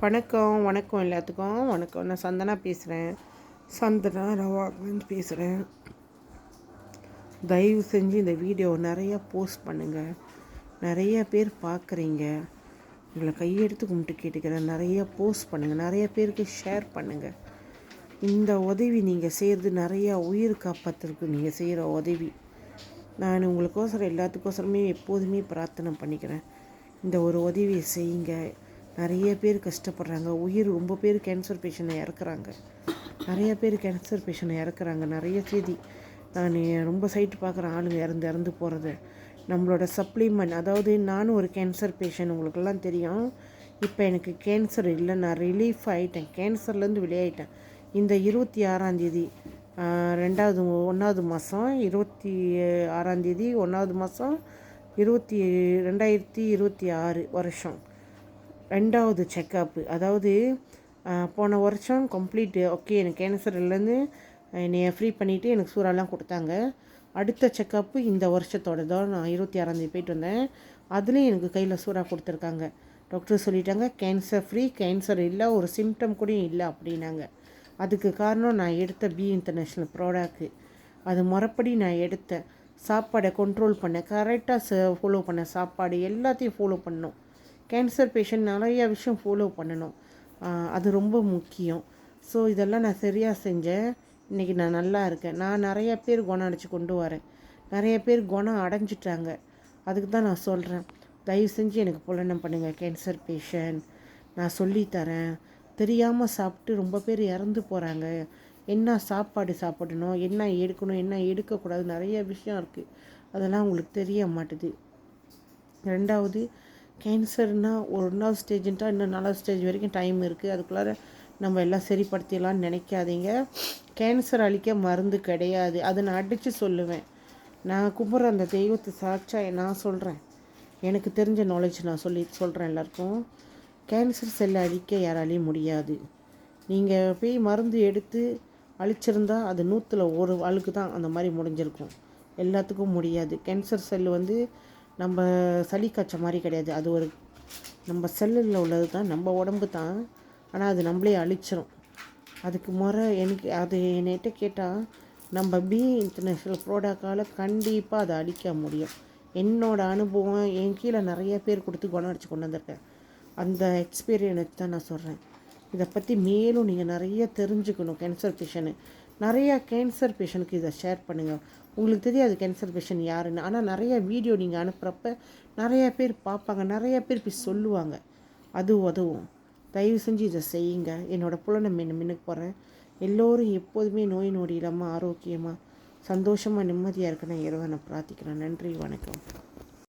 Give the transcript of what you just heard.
வணக்கம் வணக்கம் எல்லாத்துக்கும் வணக்கம். நான் சந்தனா பேசுகிறேன். சந்தனா ரவாங்கன்னு பேசுகிறேன். தயவு செஞ்சு இந்த வீடியோ நிறையா போஸ்ட் பண்ணுங்கள். நிறைய பேர் பார்க்குறீங்க. உங்களை கையெடுத்து கும்பிட்டு கேட்டுக்கிறேன். நிறையா போஸ்ட் பண்ணுங்கள், நிறைய பேருக்கு ஷேர் பண்ணுங்கள். இந்த உதவி நீங்கள் செய்கிறது நிறையா உயிர் காப்பாற்றுறதுக்கு நீங்கள் செய்கிற உதவி. நான் உங்களுக்கோசரம் எல்லாத்துக்கோசரமே எப்போதுமே பிரார்த்தனை பண்ணிக்கிறேன். இந்த ஒரு உதவியை செய்யுங்க. நிறைய பேர் கஷ்டப்படுறாங்க. ரொம்ப பேர் கேன்சர் பேஷண்ட்டை இறக்குறாங்க. நிறைய பேர் கேன்சர் பேஷண்ட்டை இறக்குறாங்க. நிறைய செய்தி நான் ரொம்ப சைட்டு பார்க்குறேன். ஆளுங்க இறந்து போகிறது. நம்மளோட சப்ளிமெண்ட், அதாவது நானும் ஒரு கேன்சர் பேஷண்ட், உங்களுக்கெல்லாம் தெரியும். இப்போ எனக்கு கேன்சர் இல்லை, நான் ரிலீஃப் ஆகிட்டேன். கேன்சர்லேருந்து வெளியாகிட்டேன். இந்த 26ஆந்தேதி 1வது மாதம் 26ஆந்தேதி 1வது மாதம் 2026 வருஷம் 2வது செக்கப்பு. அதாவது போன வருஷம் கம்ப்ளீட்டு ஓகே, எனக்கு கேன்சர் இல்லைன்னு என்னை ஃப்ரீ பண்ணிவிட்டு எனக்கு சூறாலாம் கொடுத்தாங்க. அடுத்த செக்கப்பு இந்த வருஷத்தோட தான். நான் 26ஆந்தேதி போயிட்டு வந்தேன். அதுலேயும் எனக்கு கையில் சூறா கொடுத்துருக்காங்க. டாக்டர் சொல்லிட்டாங்க கேன்சர் ஃப்ரீ, கேன்சர் இல்லை, ஒரு சிம்டம் கூட இல்லை அப்படின்னாங்க. அதுக்கு காரணம் நான் எடுத்த பி இன்டர்நேஷ்னல் ப்ராடக்ட்டு. அது முறைப்படி நான் எடுத்தேன். சாப்பாடை கண்ட்ரோல் பண்ணேன், கரெக்டாக ஃபாலோ பண்ணேன். சாப்பாடு எல்லாத்தையும் ஃபாலோ பண்ணணும். கேன்சர் பேஷண்ட் நிறையா விஷயம் ஃபாலோ பண்ணணும். அது ரொம்ப முக்கியம். ஸோ இதெல்லாம் நான் சரியாக செஞ்சேன். இன்றைக்கி நான் நல்லா இருக்கேன். நான் நிறைய பேர் குணம் அடைச்சி கொண்டு வரேன். நிறைய பேர் குணம் அடைஞ்சிட்டாங்க. அதுக்கு தான் நான் சொல்கிறேன், தயவு செஞ்சு எனக்கு புலனம் பண்ணுங்கள். கேன்சர் பேஷண்ட் நான் சொல்லித்தரேன். தெரியாமல் சாப்பிட்டு ரொம்ப பேர் இறந்து போகிறாங்க. என்ன சாப்பாடு சாப்பிடணும், என்ன எடுக்கணும், என்ன எடுக்கக்கூடாது, நிறைய விஷயம் இருக்குது. அதெல்லாம் உங்களுக்கு தெரிய மாட்டுது. 2வது, கேன்சர்னால் 1வது ஸ்டேஜ்ன்ட்டால் இன்னும் 4வது ஸ்டேஜ் வரைக்கும் டைம் இருக்குது. அதுக்குள்ளார நம்ம எல்லாம் சரிப்படுத்திடலான்னு நினைக்காதீங்க. கேன்சர் அழிக்க மருந்து கிடையாது. அதை நான் அடித்து சொல்லுவேன். நான் கும்பிட்ற அந்த தெய்வத்தை சாட்சா நான் சொல்கிறேன். எனக்கு தெரிஞ்ச நாலேஜ் நான் சொல்கிறேன் எல்லாருக்கும். கேன்சர் செல்லை அழிக்க யாராலையும் முடியாது. நீங்கள் போய் மருந்து எடுத்து அழிச்சிருந்தா அது 100ல் 1 ஆளுக்கு தான் அந்த மாதிரி முடிஞ்சிருக்கும். எல்லாத்துக்கும் முடியாது. கேன்சர் செல்லு நம்ம சளி காய்ச்ச மாதிரி கிடையாது. அது ஒரு நம்ம செல்லில் உள்ளது தான், நம்ம உடம்பு தான். ஆனால் அது நம்மளே அழிச்சிரும். அதுக்கு எனக்கு அது என்கிட்ட கேட்டால் நம்ம பி இன்டர்நேஷ்னல் ப்ராடக்டால் கண்டிப்பாக அதை அழிக்க முடியும். என்னோடய அனுபவம், என் கீழே நிறைய பேர் கொடுத்து குணம் அடித்து கொண்டு வந்திருக்கேன். அந்த எக்ஸ்பீரியன்ஸ் தான் நான் சொல்கிறேன். இதை பற்றி மேலும் நீங்கள் நிறைய தெரிஞ்சுக்கணும். கேன்சர் பேஷண்ட்டு நிறையா கேன்சர் பேஷண்ட்டுக்கு இதை ஷேர் பண்ணுங்கள். உங்களுக்கு தெரியாது கேன்சர் பேஷண்ட் யாருன்னு, ஆனால் நிறைய வீடியோ நீங்கள் அனுப்புகிறப்ப நிறைய பேர் பார்ப்பாங்க, நிறைய பேர் போய் சொல்லுவாங்க. அது உதவும். தயவு செஞ்சு இதை செய்யுங்க. என்னோடய புலனை மின்னுக்கு போகிறேன். எல்லோரும் எப்போதுமே நோய் நொடி இல்லாமல் ஆரோக்கியமாக சந்தோஷமாக நிம்மதியாக இருக்கணும் இறைவனை பிரார்த்திக்கிறேன். நன்றி, வணக்கம்.